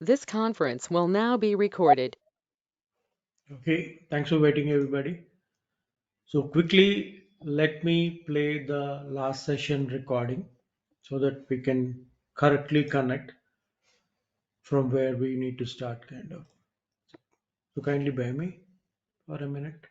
This conference will now be recorded. Okay, thanks for waiting, everybody. So, quickly, let me play the last session recording so that we can correctly connect from where we need to start, kind of. So, kindly bear me for a minute.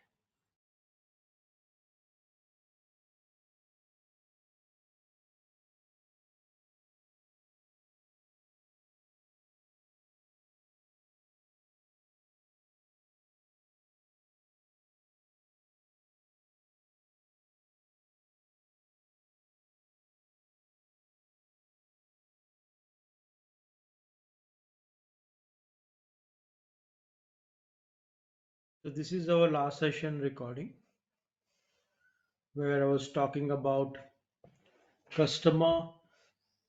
So, this is our last session recording where I was talking about customer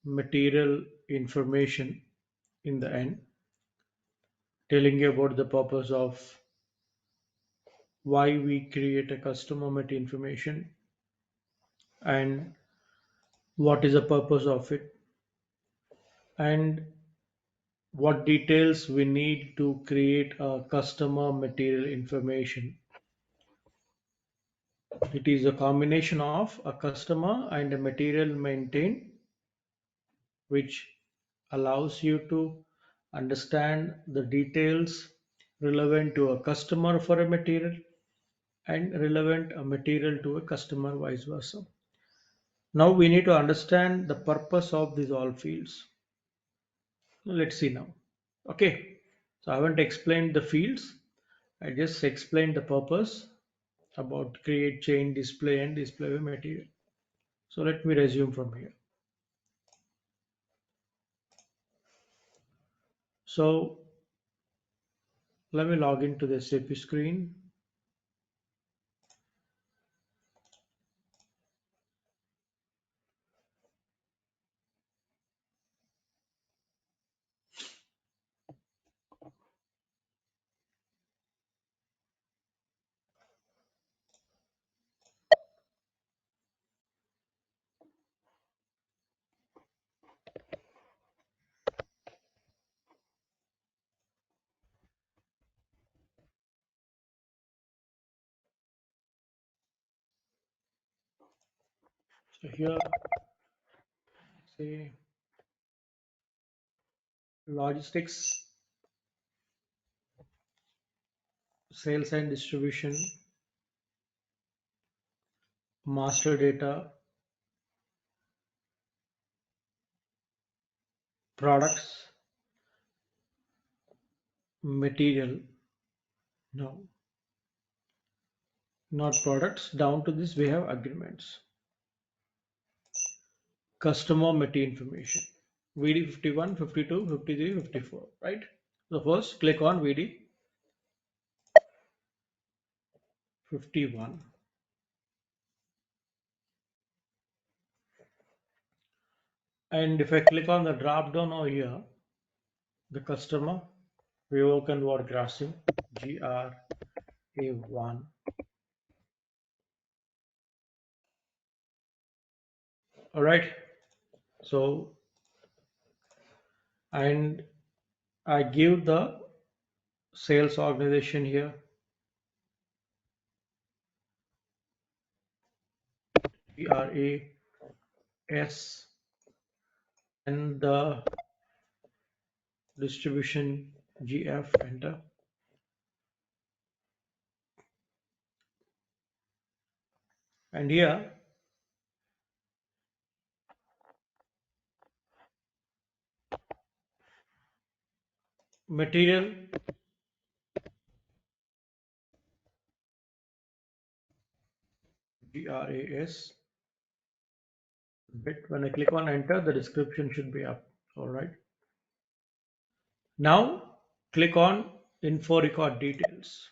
material information in the end, telling you about the purpose of why we create a customer material information and what is the purpose of it and what details we need to create a customer material information. It is a combination of a customer and a material maintained, which allows you to understand the details relevant to a customer for a material and relevant a material to a customer, vice versa. Now we need to understand the purpose of these all fields. Let's see now. Okay, so I haven't explained the fields. I just explained the purpose about create, chain, display, and display material. So let me resume from here. So let me log into the SAP screen. So here, say logistics, sales and distribution, master data, products, material. No, not products. Down to this, we have agreements. Customer material information. VD 51, 52, 53, 54, right? So first click on VD 51. And if I click on the drop down over here, the customer, we work on word graphing, GRA1. All right. So, and I give the sales organization here, GRAS, and the distribution GF, enter. And here, material GRAS bit. When I click on enter, the description should be up. All right. Now click on info record details.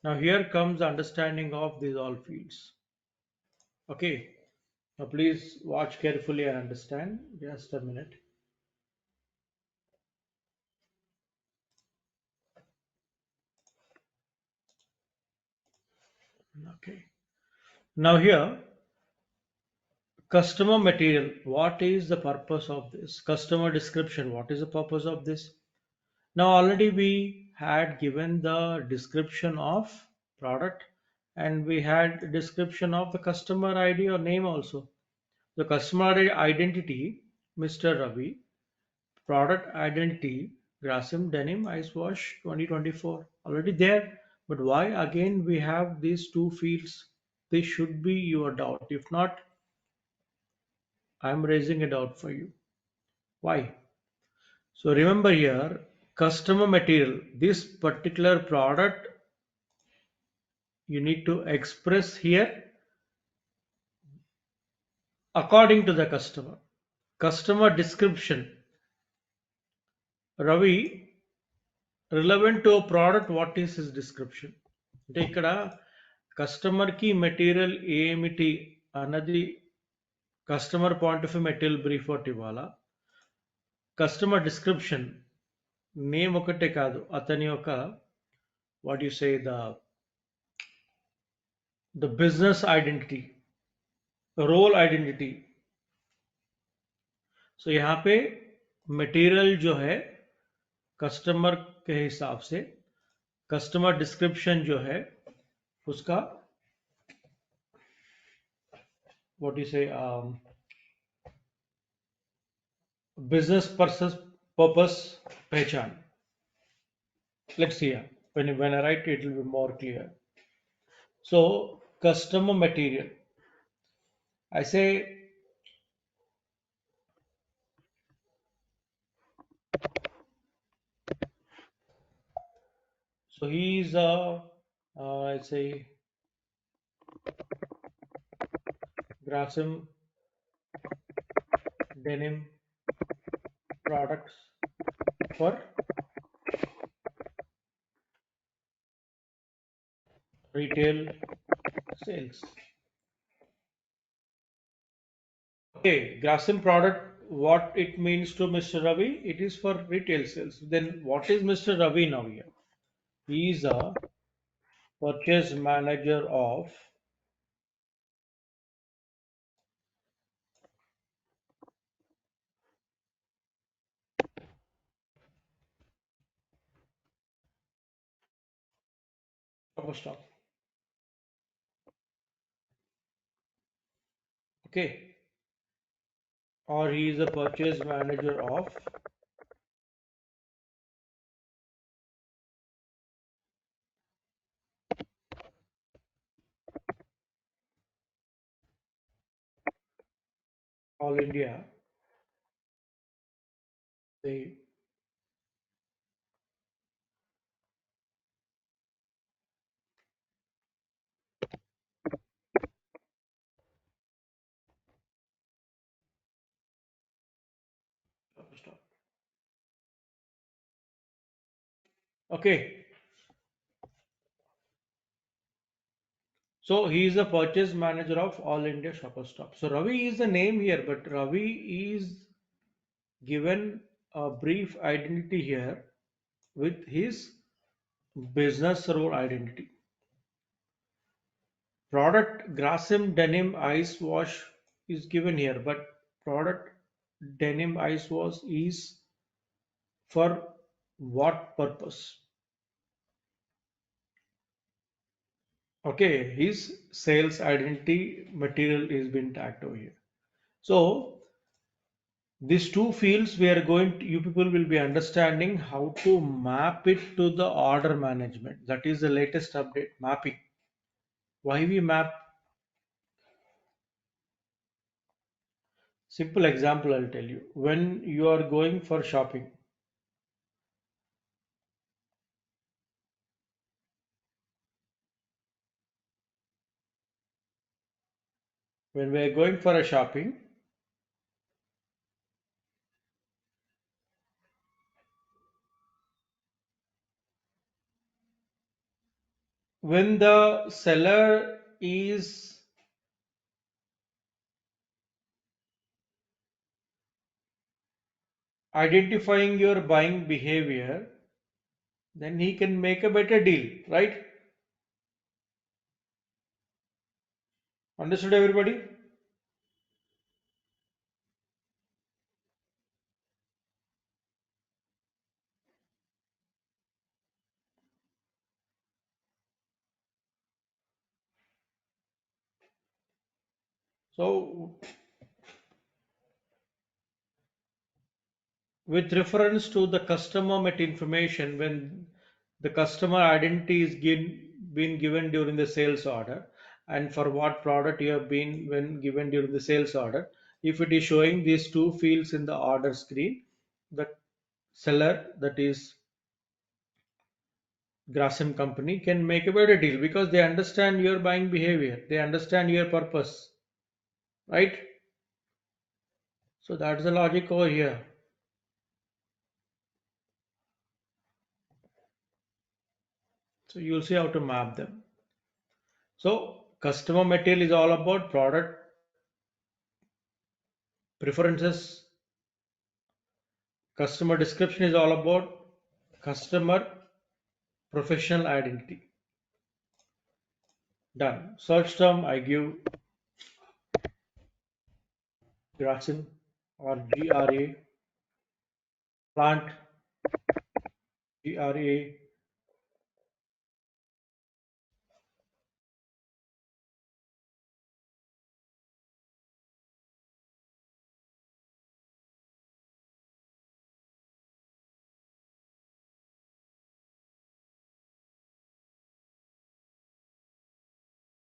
Now here comes the understanding of these all fields. Okay. Now please watch carefully and understand. Just a minute. Okay. Now here, customer material. What is the purpose of this? Customer description. What is the purpose of this? Now already we had given the description of product, and we had description of the customer ID or name also. The customer identity, Mr. Ravi. Product identity, Grasim Denim Ice Wash 2024. Already there. But why again we have these two fields? This should be your doubt. If not, I'm raising a doubt for you. Why? So remember here, customer material. This particular product you need to express here according to the customer. Customer description. Ravi, relevant to a product, what is his description? అంటే ఇక్కడ కస్టమర్కి material ఏమిటి అన్నది customer point of material brief ఒకటి ఇవ్వాలా, customer description name ఒకటే కాదు, అతని యొక్క what you say the business identity, role identity. So यहाँ पे मटेरियल जो है कस्टमर के हिसाब से, कस्टमर डिस्क्रिप्शन जो है उसका व्हाट यू से बिजनेस पर्पस पहचान. Let's see here. When I write it will be more clear. So customer material, I say, so he is a I say Grasim denim products for retail sales. Okay, Grasim product, what it means to Mr. Ravi? It is for retail sales. Then what is Mr. Ravi now here? He is a purchase manager of stock. Okay, or he is a purchase manager of All India. Say stock. Okay, so he is the purchase manager of All India Shopper Stop. So Ravi is the name here, but Ravi is given a brief identity here with his business role identity. Product Grasim Denim Ice Wash is given here, but product Denim Ice Wash is for what purpose? Okay, his sales identity material is been tagged over here. So these two fields we are going to, you people will be understanding how to map it to the order management. That is the latest update, mapping. Why we map? Simple example I'll tell you. When you are going for shopping, when we are going for a shopping, when the seller is identifying your buying behavior, then he can make a better deal, right? Understood everybody? So with reference to the customer met information, when the customer identity is been given during the sales order, and for what product you have been when given during the sales order, if it is showing these two fields in the order screen, the seller, that is Grasim company, can make a better deal because they understand your buying behavior, they understand your purpose, right? So that's the logic over here. So you'll see how to map them. So customer material is all about product preferences. Customer description is all about customer professional identity. Done. Search term I give Grasim or GRA, plant GRA.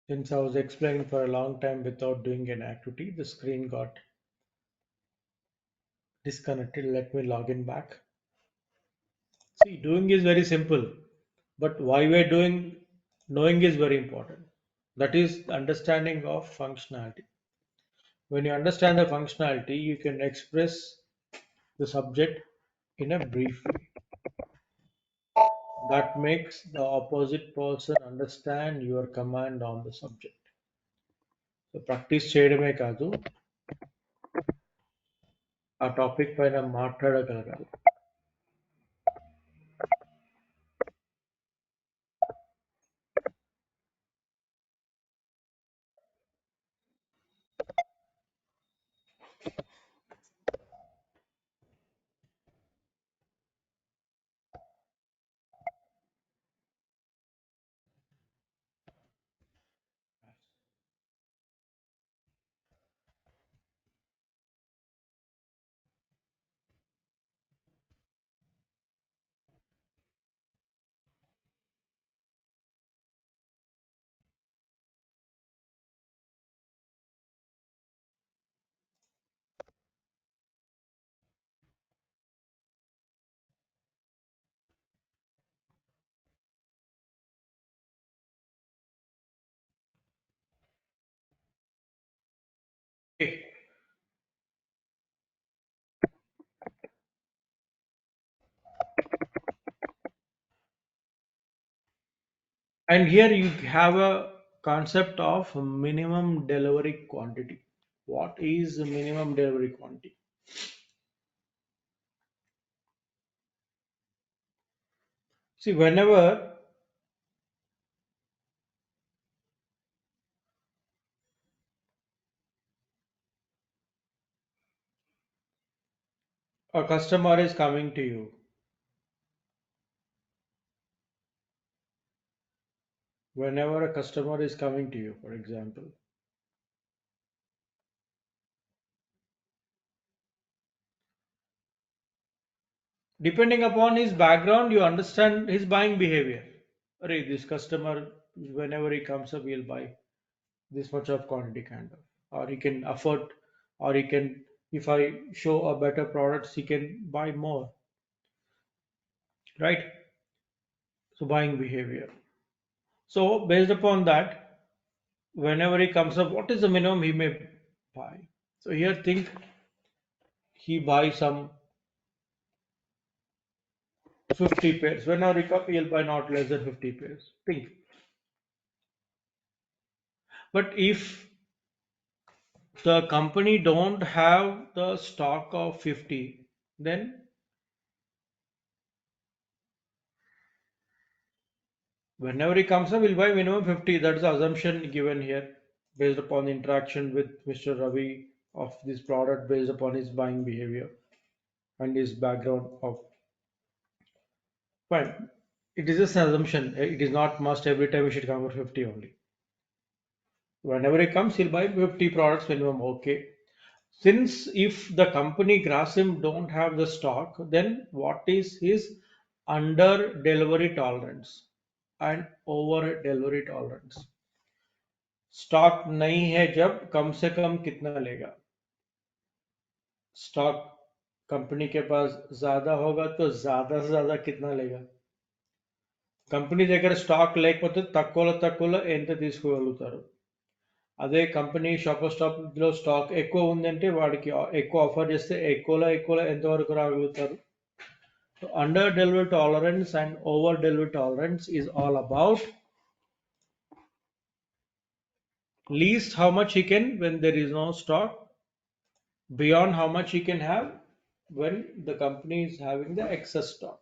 Since I was explaining for a long time without doing an activity, the screen got disconnected. Let me log in back. See, doing is very simple, but why we're doing, knowing is very important. That is understanding of functionality. When you understand the functionality, you can express the subject in a brief way. That makes the opposite person understand your command on the subject. So practice చేయడమే కాదు, ఆ topic పైన మాట్లాడగలగాలి. Okay. And here you have a concept of minimum delivery quantity. What is the minimum delivery quantity? See, whenever a customer is coming to you, whenever a customer is coming to you, for example, depending upon his background, you understand his buying behavior. Array, this customer, whenever he comes up, he'll buy this much of quantity kind of, or he can afford, or he can, if I show a better products, he can buy more, right? So buying behavior. So based upon that, whenever he comes up, what is the minimum he may buy? So here think he buys some 50 pairs. Whenever he comes, he'll buy not less than 50 pairs. Think. But if the company don't have the stock of 50, then whenever he comes up, he'll buy minimum 50. That's the assumption given here based upon the interaction with Mr. Ravi of this product, based upon his buying behavior and his background of. Fine. It is just an assumption. It is not must every time we should come for 50 only. Whenever he comes, he'll buy 50 products minimum. Okay. Since if the company Grasim don't have the stock, then what is his under delivery tolerance and over delivery tolerance? Stock नहीं है जब कम से कम कितना लेगा? Stock company के पास ज्यादा होगा तो ज्यादा से ज्यादा कितना लेगा? కంపెనీ దగ్గర స్టాక్ లేకపోతే తక్కువలో తక్కువలో ఎంత తీసుకోగలుగుతారు? అదే కంపెనీ షాపర్ స్టాప్ లో స్టాక్ ఎక్కువ ఉందంటే వాడికి ఎక్కువ ఆఫర్ చేస్తే ఎక్కువలో ఎంతవరకు రాగలుగుతారు? So under delivery tolerance and over delivery tolerance is all about least how much he can when there is no stock, beyond how much he can have when the company is having the excess stock.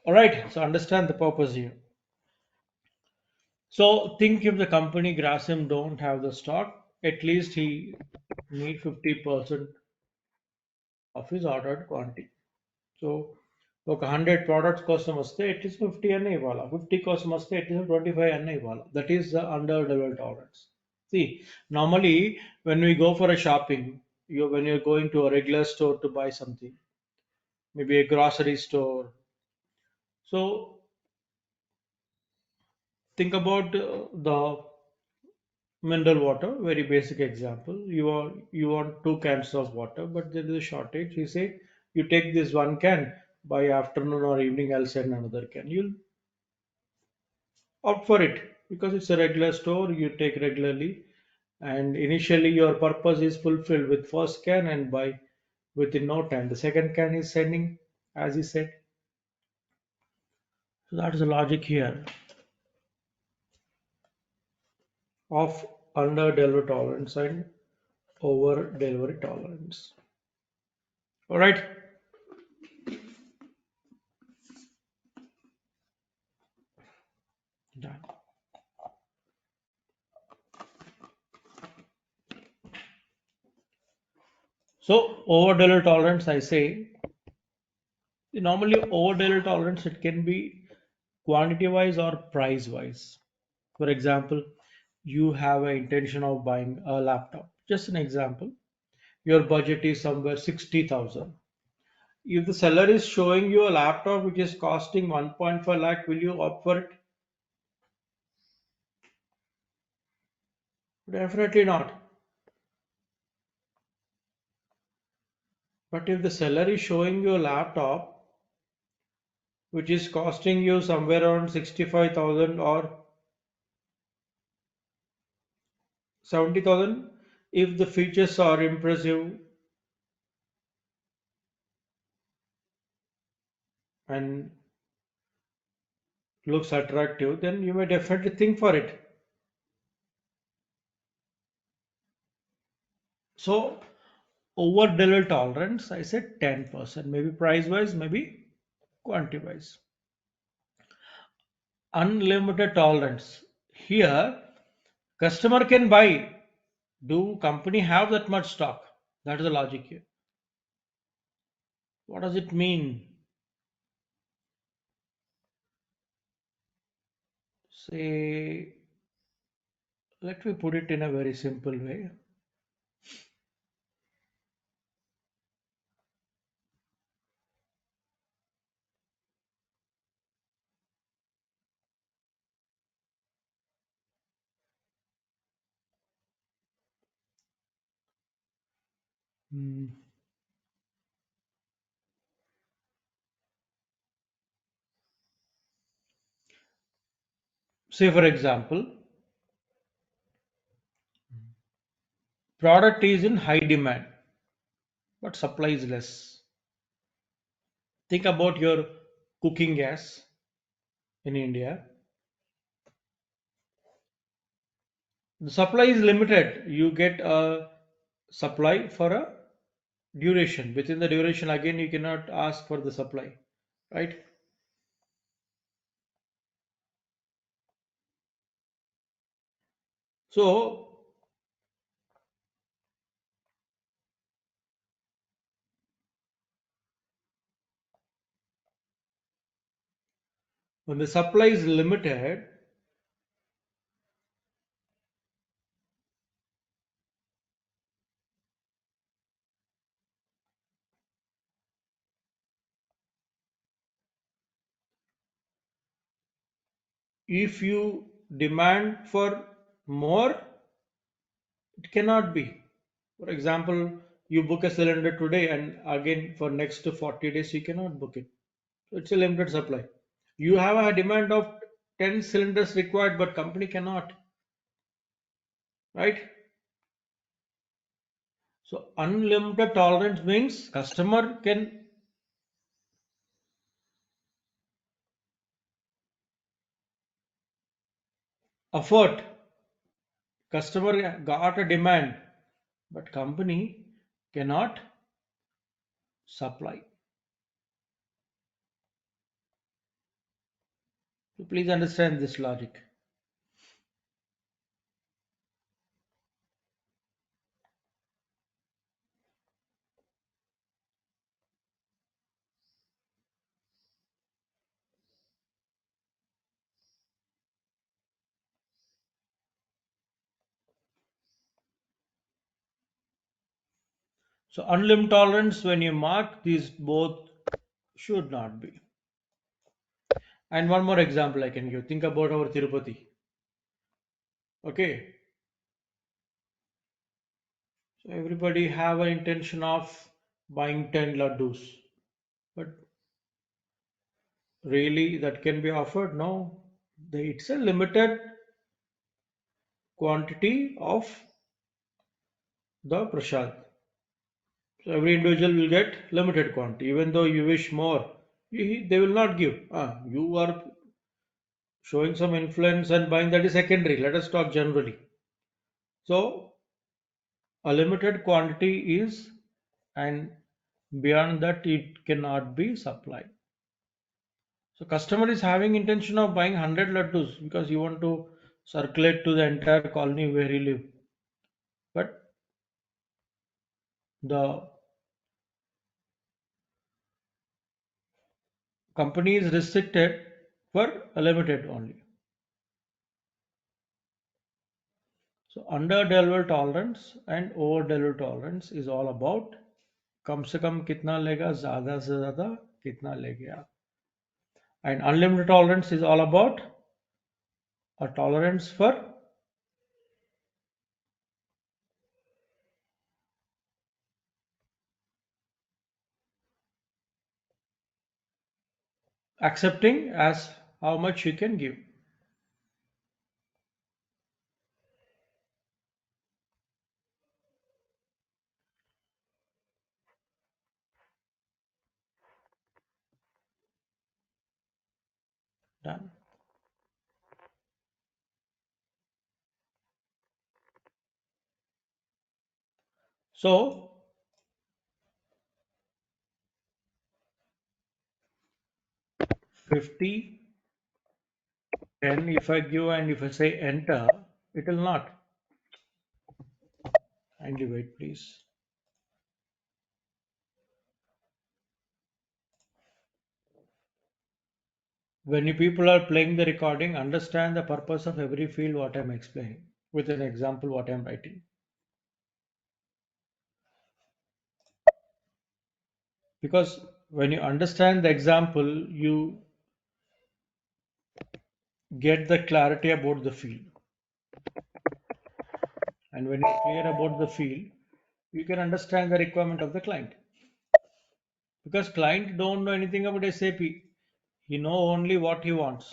All right, so understand the purpose here. So think if the company Grasim don't have the stock, at least he need 50% of his ordered quantity. So ఒక 100 products కోసం వస్తే at least 50 అన్న ఇవ్వాలా, 50 కోసం వస్తే at least 25 అన్న ఇవ్వాలా. That is the under developed tolerance. See, normally when we go for a shopping, when you're going to a regular store to buy something, maybe a grocery store. So think about the mineral water, very basic example. You want two cans of water, but there is a shortage. You say you take this one can, by afternoon or evening I'll send another can. You'll opt for it because it's a regular store you take regularly, and initially your purpose is fulfilled with first can, and by within no time the second can is sending as he said. So that is the logic here of under delivery tolerance and over delivery tolerance. All right. Done. So over delivery tolerance, I say normally over delivery tolerance it can be quantity wise or price wise. For example, you have an intention of buying a laptop. Just an example, your budget is somewhere 60,000. If the seller is showing you a laptop which is costing 1.5 lakh, will you opt for it? Definitely not. But if the seller is showing you a laptop which is costing you somewhere around 65,000 or 70,000, if the features are impressive and looks attractive, then you may definitely think for it. So over delivery tolerance, I said 10%, maybe price wise, maybe quantity wise. Unlimited tolerance. Here, customer can buy. Do company have that much stock? That is the logic here. What does it mean? Say, let me put it in a very simple way. Hmm. Say, for example, product is in high demand, but supply is less. Think about your cooking gas in India. The supply is limited. You get a supply for a duration. Within the duration, again, you cannot ask for the supply, right? So, when the supply is limited, If you demand for more, it cannot be. For example, you book a cylinder today and again for next 40 days you cannot book it. So it's a limited supply. You have a demand of 10 cylinders required, but company cannot, right? So unlimited tolerance means customer can afford. Customer got a demand, but company cannot supply. So please understand this logic. So unlimited tolerance, when you mark, these both should not be. And one more example I can give. Think about our Tirupati. Okay. So everybody have an intention of buying 10 laddus. But really that can be offered? No. It's a limited quantity of the prasad. So every individual will get limited quantity. Even though you wish more, they will not give. You are showing some influence and buying, that is secondary. Let us talk generally. So a limited quantity is, and beyond that it cannot be supplied. So customer is having intention of buying 100 laddus because you want to circulate to the entire colony where you live. But the company is restricted for a limited only. So under delivery tolerance and over delivery tolerance is all about कम से कम कितना लेगा, ज़्यादा से ज़्यादा कितना ले गया. And unlimited tolerance is all about a tolerance for accepting as how much you can give. Done. So 50, 10 if I give and if I say enter, it will not. Kindly wait, please. When you people are playing the recording, understand the purpose of every field what I'm explaining with an example what I'm writing. Because when you understand the example, you get the clarity about the field. And when you're clear about the field, you can understand the requirement of the client. Because client don't know anything about SAP. He know only what he wants.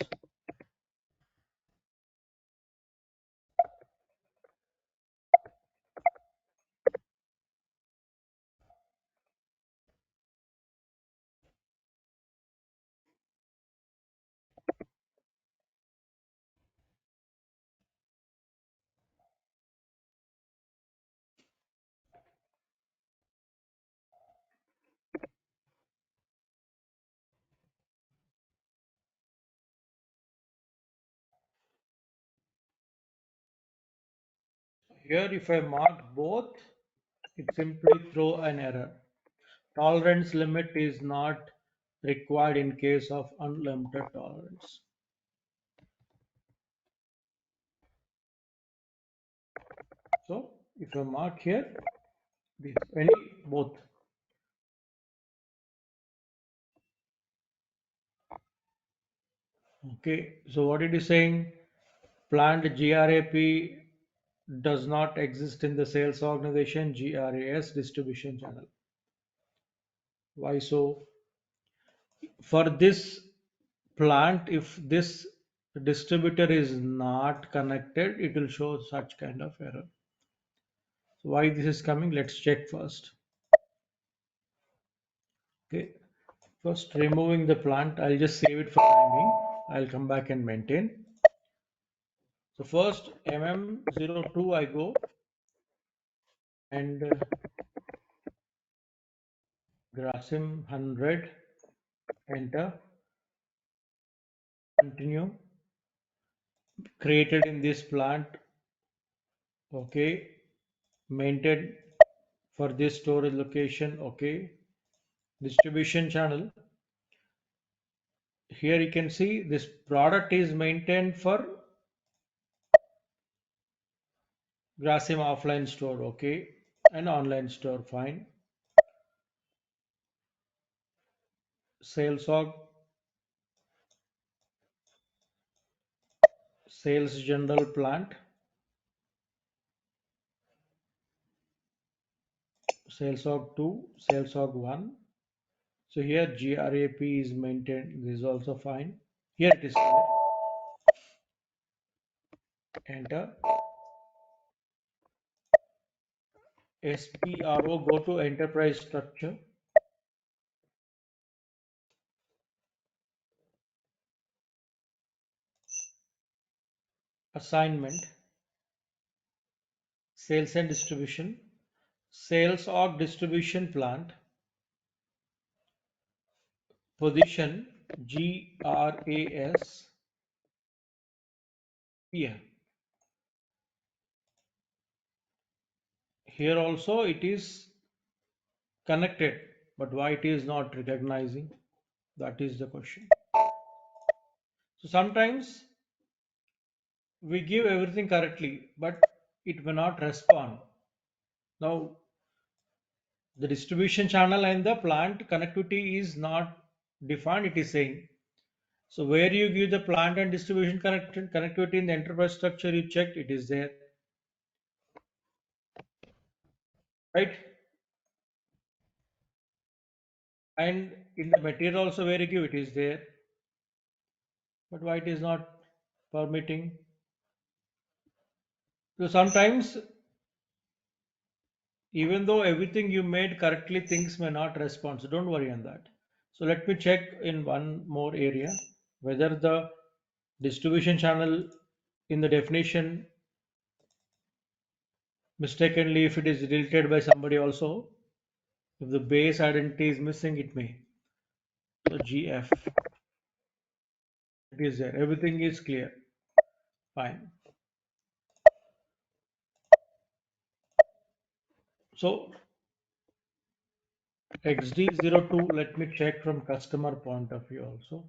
Here if I mark both, it simply throw an error. Tolerance limit is not required in case of unlimited tolerance. So if I mark here, this any both. Okay. Okay, so what it is saying, plant GRAP does not exist in the sales organization GRAS distribution channel. Why so? For this plant, if this distributor is not connected, it will show such kind of error. So why this is coming? Let's check first. Okay, first removing the plant, I'll just save it for timing. I'll come back and maintain. So first MM02 I go and Grasim 100, enter, continue, created in this plant, okay, maintained for this storage location, okay, distribution channel. Here you can see this product is maintained for Grasim offline store, okay, and online store, fine. Sales org, sales general plant, sales org 2, sales org 1. So here GRAP is maintained. This is also fine. Here it is clear. Enter. SPRO, go to enterprise structure. Assignment. Sales and distribution. Sales org distribution plant. Position GRAS. Here. Here also it is connected, but why it is not recognizing? That is the question. So sometimes we give everything correctly, but it may not respond. Now the distribution channel and the plant connectivity is not defined, it is saying. So where you give the plant and distribution connectivity in the enterprise structure, you checked, it is there, right? And in the material also where you give, it is there. But why it is not permitting? So sometimes, even though everything you made correctly, things may not respond. So don't worry on that. So let me check in one more area whether the distribution channel in the definition mistakenly, if it is deleted by somebody also, if the base identity is missing, it may. So GF, it is there. Everything is clear. Fine. So XD02, let me check from customer point of view also.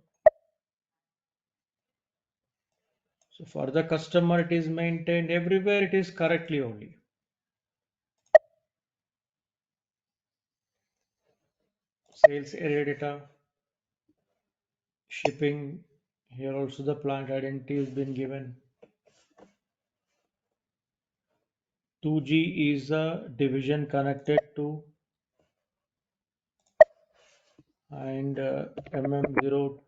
So for the customer, it is maintained everywhere. It is correctly only. Sales area data, shipping. Here also the plant identity has been given. 2G is a division connected to, and MM02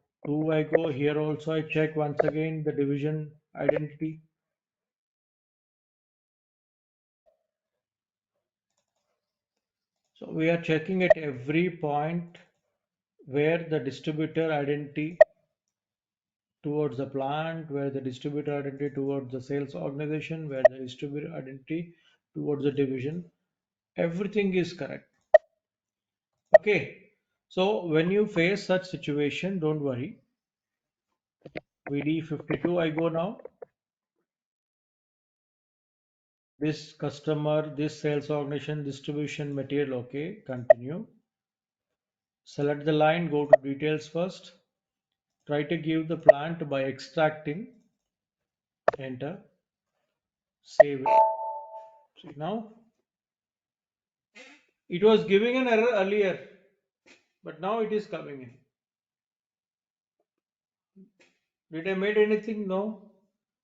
I go. Here also I check once again the division identity. So we are checking at every point where the distributor identity towards the plant, where the distributor identity towards the sales organization, where the distributor identity towards the division. Everything is correct. Okay. So when you face such situation, don't worry. VD52 I go now. This customer, this sales organization, distribution material, okay, continue. Select the line, go to details first. Try to give the plant by extracting, enter, save it. See now, it was giving an error earlier, but now it is coming in. Did I made anything? No.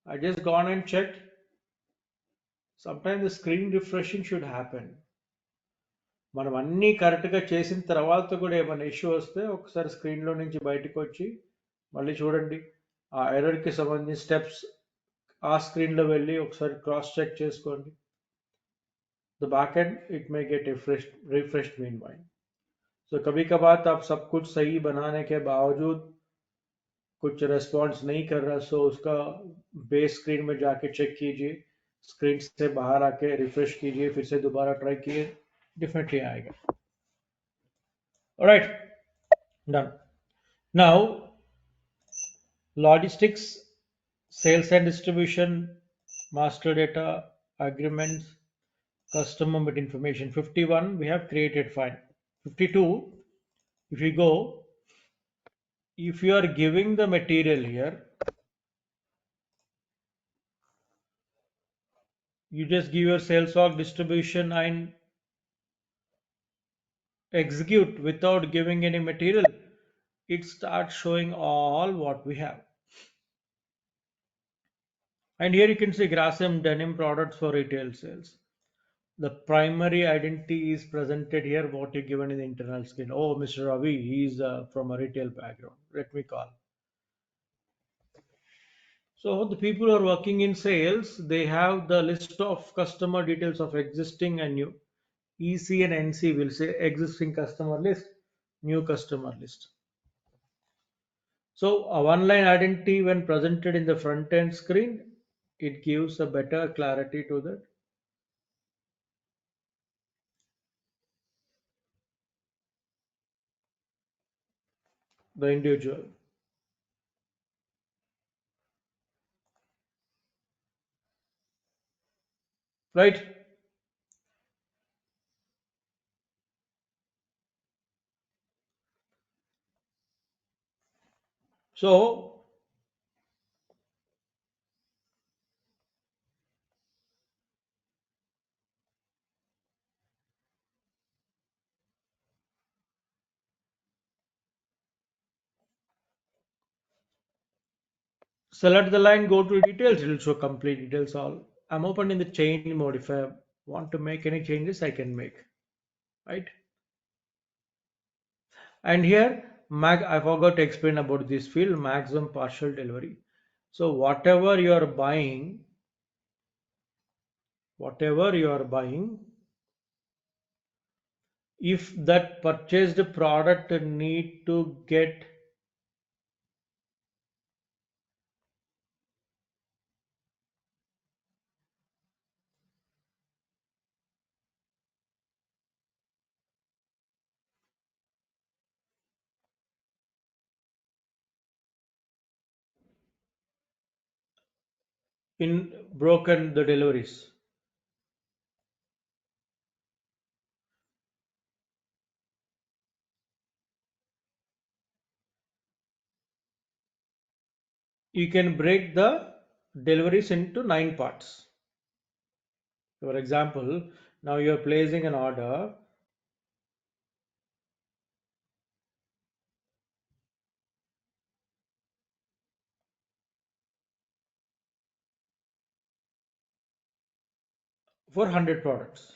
I just gone and checked. Sometimes the screen refreshing should happen. మనం అన్నీ కరెక్ట్గా చేసిన తర్వాత కూడా ఏమైనా issue వస్తే ఒకసారి స్క్రీన్లో నుంచి బయటకు వచ్చి మళ్ళీ చూడండి. ఆ ఎర్రర్కి సంబంధించిన స్టెప్స్ ఆ స్క్రీన్లో వెళ్ళి ఒకసారి క్రాస్ చెక్ చేసుకోండి. The back end it may get refreshed meanwhile. So कभी कभार आप सब कुछ सही बनाने के बावजूद कुछ रेस्पॉन्स नहीं कर रहा, सो उसका बेस स्क्रीन में जाके चेक कीजिए, स्क्रीन से बाहर आके रिफ्रेश कीजिए, फिर से दोबारा ट्राई कीजिए, डेफिनेटली आएगा. Alright, done. Now logistics, sales and distribution, master data, agreements, customer bit information. 51 we have created, fine. 52, if you go, if you are giving the material here, you just give your sales org distribution and execute without giving any material, it starts showing all what we have. And here you can see Grasim denim products for retail sales. The primary identity is presented here, what you given in the internal screen. Oh, Mr. Ravi, he's from a retail background. Let me call. So the people who are working in sales, they have the list of customer details of existing and new. EC and NC will say existing customer list, new customer list. So a one-line identity when presented in the front end screen, it gives a better clarity to the individual. Right? So select the line, go to details, it will show complete details all. I'm open in the change mode. If I want to make any changes, I can make. Right? And here, I forgot to explain about this field, maximum partial delivery. So whatever you are buying, if that purchased product need to get in broken the deliveries, you can break the deliveries into 9 parts. For example, now you are placing an order for 100 products,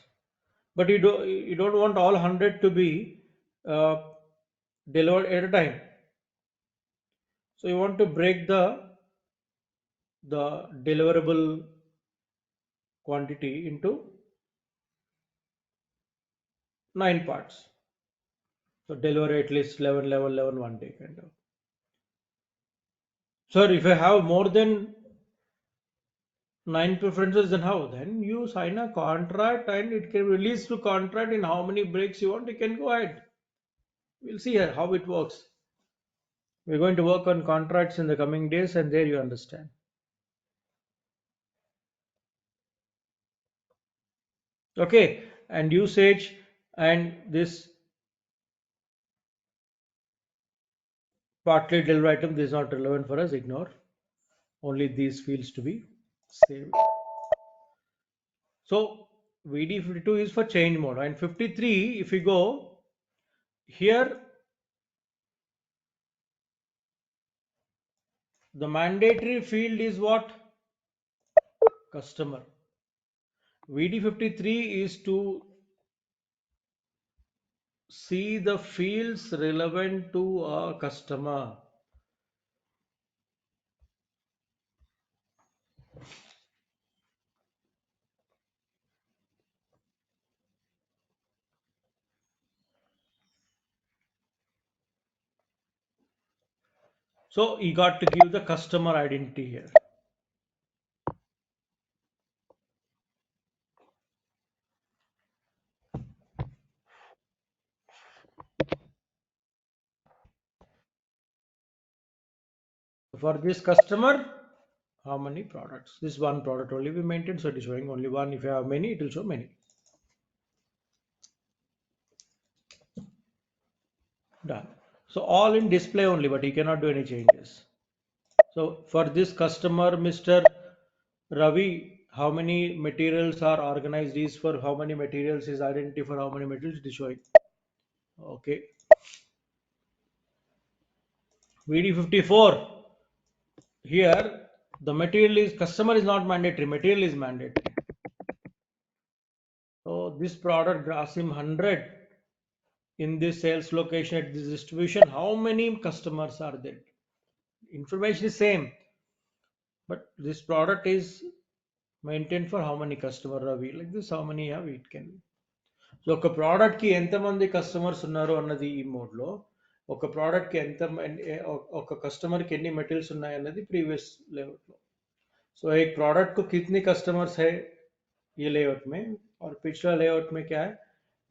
but you don't want all 100 to be uh, delivered at a time. So you want to break the deliverable quantity into 9 parts. So deliver at least 11, 11, 11 one day kind of. So if you have more than 9 preferences, then how? Then you sign a contract and it can release to contract in how many breaks you want. You can go ahead. We'll see how it works. We're going to work on contracts in the coming days, and there you understand. Okay, and usage and this partly delivered item, this is not relevant for us. Ignore. Only these fields to be saved. So VD52 is for change mode, and 53, if you go here, The mandatory field is what? Customer. VD53 is to see the fields relevant to a customer. So you got to give the customer identity here. For this customer, how many products? This one product only we maintain, so it is showing only one. If you have many, it will show many. Done. So all in display only, but you cannot do any changes. So for this customer, Mr. Ravi, how many materials are organized is for how many materials is identity for how many materials it is showing. Okay. VD54. Here the material is customer is not mandatory, material is mandatory. So this product Grasim 100 in this sales location at this distribution, how many customers are there? Information is same, but this product is maintained for how many customer Ravi, like this how many have it can. So ఒక product కి ఎంతమంది customers ఉన్నారు అన్నది ఈ mode లో, ఒక product కి ఒక కస్టమర్ కి ఎన్ని మెటీరియల్స్ ఉన్నాయి అన్నది ప్రీవియస్ లేఅవుట్ లో. सो एक प्रोडक्ट को कितने कस्टमर्स है ये लेआउट में, और पिछला लेआउट में क्या है,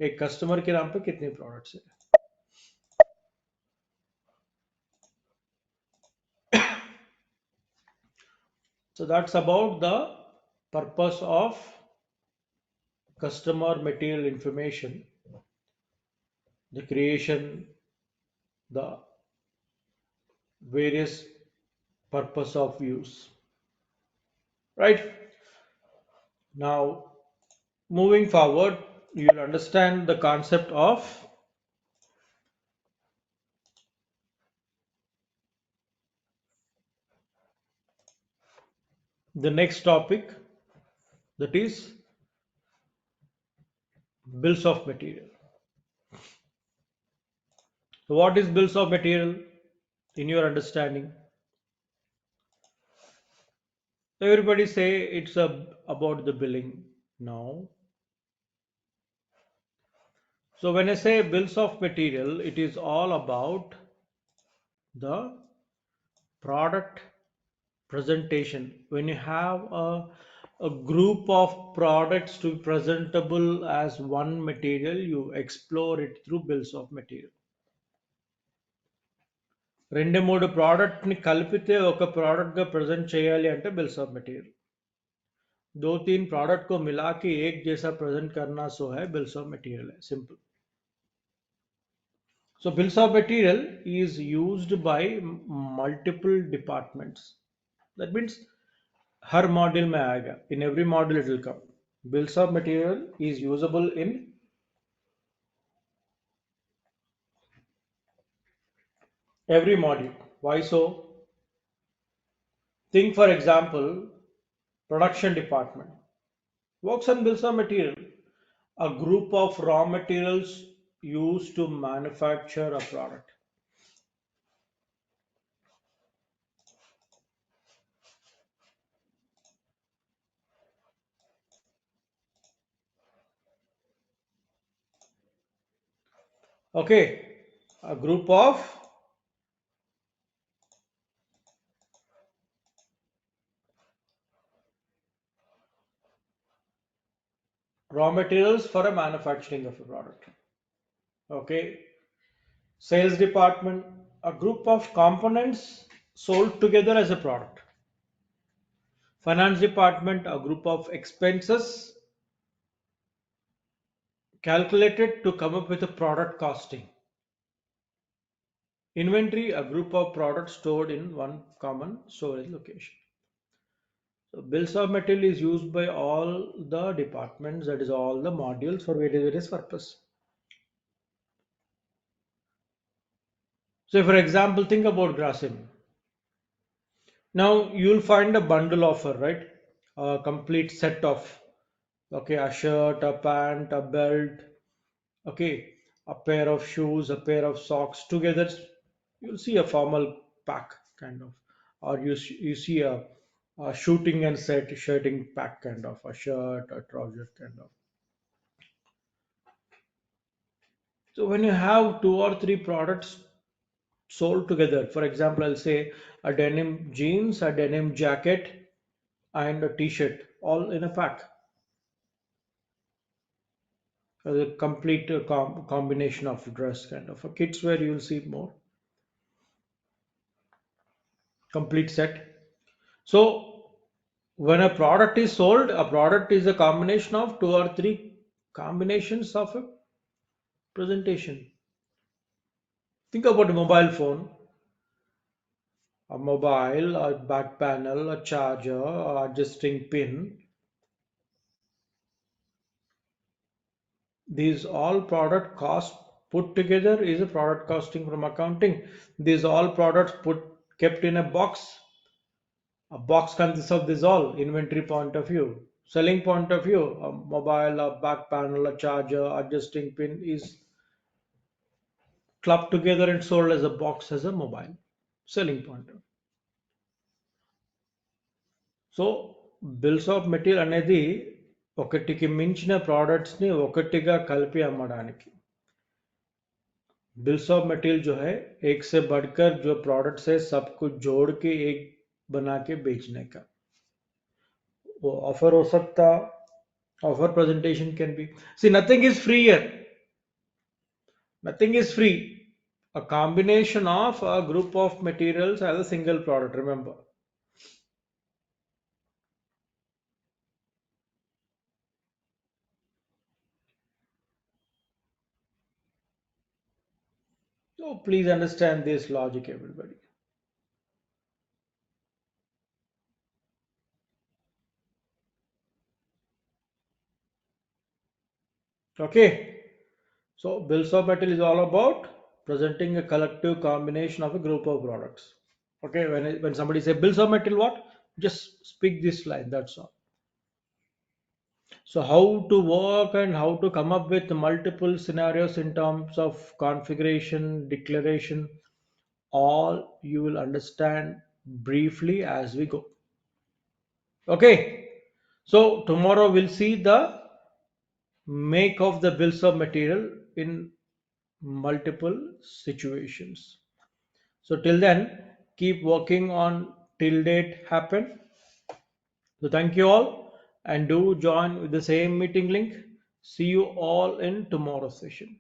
एक कस्टमर के नाम पे कितने प्रोडक्ट्स है. So that's about the purpose of customer material information, the creation, the various purpose of use. Right? Now, moving forward, you'll understand the concept of the next topic, that is bills of material. So what is bills of material in your understanding? Everybody say it's about the billing. No. So when I say bills of material, it is all about the product presentation. When you have a group of products to be presentable as one material, you explore it through bills of material. రెండు మూడు product ని కలిపితే ఒక product గా present చేయాలి అంటే bills of material. दो तीन प्रोडक्ट को मिला के एक जैसा प्रेजेंट करना सो है बिल्स ऑफ मटेरियल है, simple. So bills of material is used by multiple departments. That means her module में आएगा, in every module it will come. Bills of material is usable in every module. Why so? Think for example, production department works on bills of material, a group of raw materials used to manufacture a product. Okay, a group of raw materials for a manufacturing of a product. Okay, sales department, a group of components sold together as a product. Finance department, a group of expenses calculated to come up with a product costing. Inventory, a group of products stored in one common storage location. So bills of material is used by all the departments, that is all the modules for various purpose. So for example, think about Grasim. Now you'll find a bundle offer, right? A complete set of, okay, a shirt, a pant, a belt, okay, a pair of shoes, a pair of socks together. You'll see a formal pack kind of, or you see a shooting and set shirting pack kind of, a shirt, a trouser kind of. So when you have two or three products sold together, for example, I'll say a denim jeans, a denim jacket, and a t-shirt all in a pack. A complete combination of dress kind of. For kids wear, you'll see more complete set. So when a product is sold, a product is a combination of two or three combinations of a presentation. Think about a mobile phone, a mobile, a back panel, a charger, a adjusting pin. These all product cost put together is a product costing from accounting. These all products put kept in a box. A box consists of this all inventory point of view. Selling point of view, a mobile, a back panel, a charger, adjusting pin is clubbed together and sold as a box as a mobile. Selling point of. So bills of material అనేది ఒకటికి మించిన products ని ఒకటిగా కలిపి अम्मడానికి bills of material जो है एक से बढ़कर जो प्रोडक्ट्स है सब कुछ जोड़ के एक बना के बेचने का वो ऑफर हो सकता offer presentation can be see nothing is free here nothing is free a combination of a group of materials as a single product remember so please understand this logic everybody okay so bills of material is all about presenting a collective combination of a group of products okay when somebody say bills of material what just speak this line that's all so how to work and how to come up with multiple scenarios in terms of configuration declaration all you will understand briefly as we go okay so tomorrow we'll see the make of the bills of material in multiple situations so till then keep working on till date happen so thank you all and do join with the same meeting link see you all in tomorrow's session